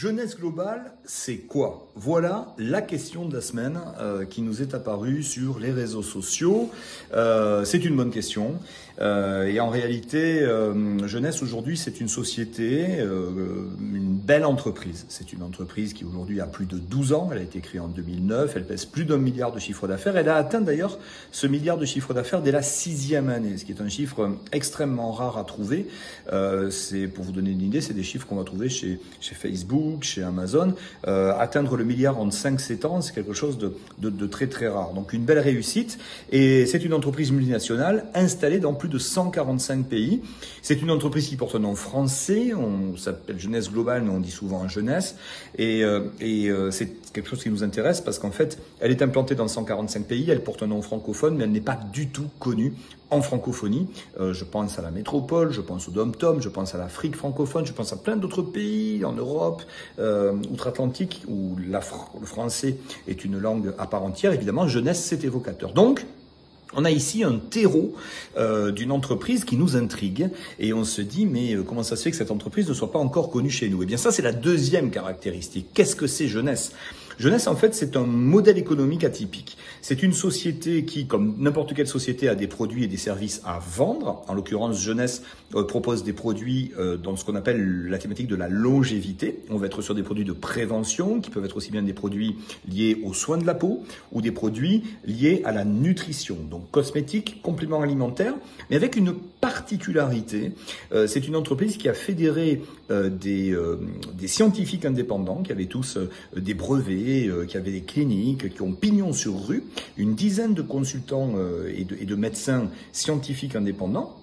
Jeunesse globale, c'est quoi? Voilà la question de la semaine qui nous est apparue sur les réseaux sociaux. C'est une bonne question. Et en réalité, Jeunesse aujourd'hui, c'est une société, une belle entreprise. C'est une entreprise qui aujourd'hui a plus de 12 ans. Elle a été créée en 2009. Elle pèse plus d'1 milliard de chiffre d'affaires. Elle a atteint d'ailleurs ce milliard de chiffre d'affaires dès la 6e année, ce qui est un chiffre extrêmement rare à trouver. C'est, pour vous donner une idée, c'est des chiffres qu'on va trouver chez Facebook, chez Amazon. Atteindre le milliard en 5-7 ans, c'est quelque chose de très très rare. Donc une belle réussite. Et c'est une entreprise multinationale installée dans plus de 145 pays. C'est une entreprise qui porte un nom français. On s'appelle Jeunesse Globale, mais on dit souvent Jeunesse. Et c'est quelque chose qui nous intéresse parce qu'en fait, elle est implantée dans 145 pays. Elle porte un nom francophone, mais elle n'est pas du tout connue en francophonie. Je pense à la métropole, je pense au Dom-Tom, je pense à l'Afrique francophone, je pense à plein d'autres pays en Europe, outre-Atlantique, où le français est une langue à part entière. Évidemment, Jeunesse, c'est évocateur. Donc, on a ici un terreau d'une entreprise qui nous intrigue et on se dit mais comment ça se fait que cette entreprise ne soit pas encore connue chez nous? Eh bien ça c'est la deuxième caractéristique. Qu'est-ce que c'est Jeunesse? Jeunesse, en fait, c'est un modèle économique atypique. C'est une société qui, comme n'importe quelle société, a des produits et des services à vendre. En l'occurrence, Jeunesse propose des produits dans ce qu'on appelle la thématique de la longévité. On va être sur des produits de prévention, qui peuvent être aussi bien des produits liés aux soins de la peau ou des produits liés à la nutrition. Donc, cosmétiques, compléments alimentaires, mais avec une particularité. C'est une entreprise qui a fédéré des scientifiques indépendants, qui avaient tous des brevets, qui avaient des cliniques, qui ont pignon sur rue, une dizaine de consultants et de médecins scientifiques indépendants,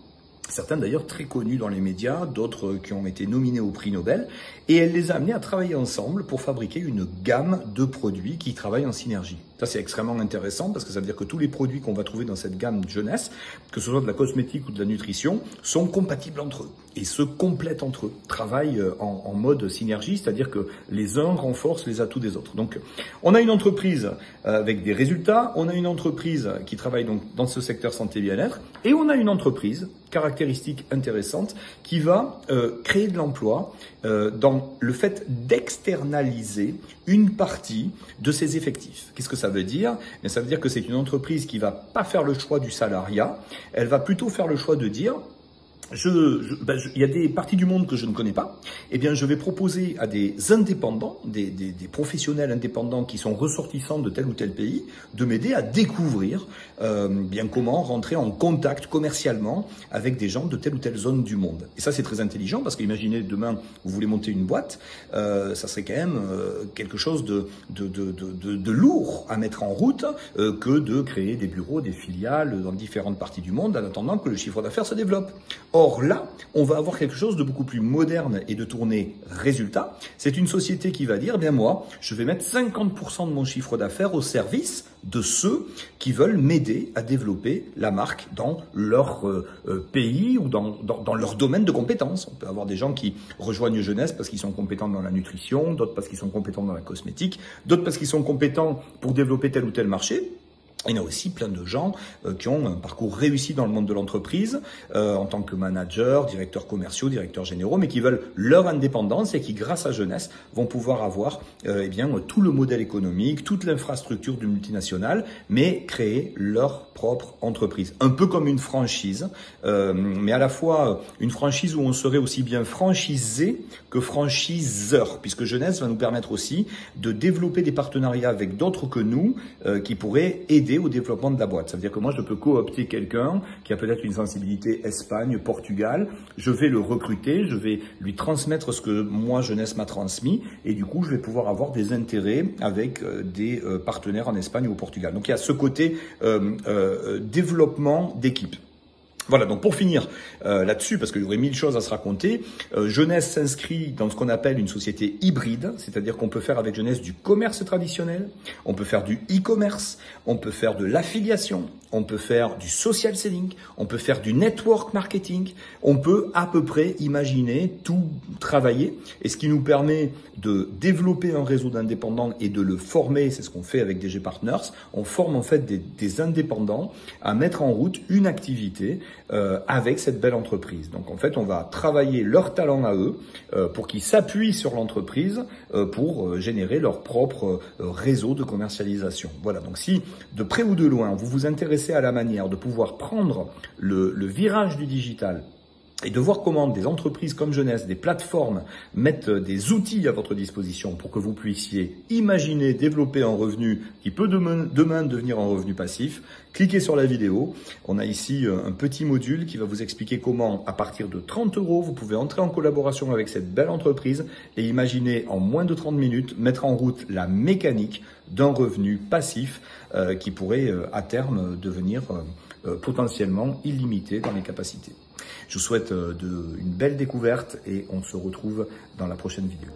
certains d'ailleurs très connus dans les médias, d'autres qui ont été nominés au prix Nobel, et elle les a amenés à travailler ensemble pour fabriquer une gamme de produits qui travaillent en synergie. Ça, c'est extrêmement intéressant parce que ça veut dire que tous les produits qu'on va trouver dans cette gamme Jeunesse, que ce soit de la cosmétique ou de la nutrition, sont compatibles entre eux et se complètent entre eux, travaillent en mode synergie, c'est-à-dire que les uns renforcent les atouts des autres. Donc, on a une entreprise avec des résultats, on a une entreprise qui travaille donc dans ce secteur santé bien-être, et on a une entreprise, caractéristique intéressante, qui va créer de l'emploi dans le fait d'externaliser une partie de ses effectifs. Qu'est-ce que ça veut dire? Mais ça veut dire que c'est une entreprise qui va pas faire le choix du salariat, elle va plutôt faire le choix de dire il y a des parties du monde que je ne connais pas. Eh bien, je vais proposer à des indépendants, des professionnels indépendants qui sont ressortissants de tel ou tel pays, de m'aider à découvrir bien comment rentrer en contact commercialement avec des gens de telle ou telle zone du monde. Et ça, c'est très intelligent parce qu'imaginez demain, vous voulez monter une boîte, ça serait quand même quelque chose de lourd à mettre en route que de créer des bureaux, des filiales dans différentes parties du monde en attendant que le chiffre d'affaires se développe. Or là, on va avoir quelque chose de beaucoup plus moderne et de tourné résultat. C'est une société qui va dire, eh bien moi, je vais mettre 50% de mon chiffre d'affaires au service de ceux qui veulent m'aider à développer la marque dans leur pays ou dans leur domaine de compétences. On peut avoir des gens qui rejoignent Jeunesse parce qu'ils sont compétents dans la nutrition, d'autres parce qu'ils sont compétents dans la cosmétique, d'autres parce qu'ils sont compétents pour développer tel ou tel marché. Il y en a aussi plein de gens qui ont un parcours réussi dans le monde de l'entreprise en tant que manager, directeurs commerciaux, directeurs généraux, mais qui veulent leur indépendance et qui, grâce à Jeunesse, vont pouvoir avoir eh bien tout le modèle économique, toute l'infrastructure du multinational, mais créer leur propre entreprise. Un peu comme une franchise, mais à la fois une franchise où on serait aussi bien franchisé que franchiseur, puisque Jeunesse va nous permettre aussi de développer des partenariats avec d'autres que nous qui pourraient aider au développement de la boîte. Ça veut dire que moi, je peux coopter quelqu'un qui a peut-être une sensibilité Espagne, Portugal. Je vais le recruter, je vais lui transmettre ce que moi, Jeunesse, m'a transmis. Et du coup, je vais pouvoir avoir des intérêts avec des partenaires en Espagne ou au Portugal. Donc, il y a ce côté développement d'équipe. Voilà, donc pour finir là-dessus, parce qu'il y aurait 1000 choses à se raconter, Jeunesse s'inscrit dans ce qu'on appelle une société hybride, c'est-à-dire qu'on peut faire avec Jeunesse du commerce traditionnel, on peut faire du e-commerce, on peut faire de l'affiliation, on peut faire du social selling, on peut faire du network marketing, on peut à peu près imaginer tout travailler, et ce qui nous permet de développer un réseau d'indépendants et de le former, c'est ce qu'on fait avec DG Partners, on forme en fait des indépendants à mettre en route une activité avec cette belle entreprise. Donc en fait, on va travailler leur talent à eux pour qu'ils s'appuient sur l'entreprise pour générer leur propre réseau de commercialisation. Voilà, donc si de près ou de loin, vous vous intéressez à la manière de pouvoir prendre le virage du digital et de voir comment des entreprises comme Jeunesse, des plateformes mettent des outils à votre disposition pour que vous puissiez imaginer, développer un revenu qui peut demain devenir un revenu passif, cliquez sur la vidéo. On a ici un petit module qui va vous expliquer comment, à partir de 30 €, vous pouvez entrer en collaboration avec cette belle entreprise et imaginer en moins de 30 minutes mettre en route la mécanique d'un revenu passif qui pourrait à terme devenir potentiellement illimité dans les capacités. Je vous souhaite une belle découverte et on se retrouve dans la prochaine vidéo.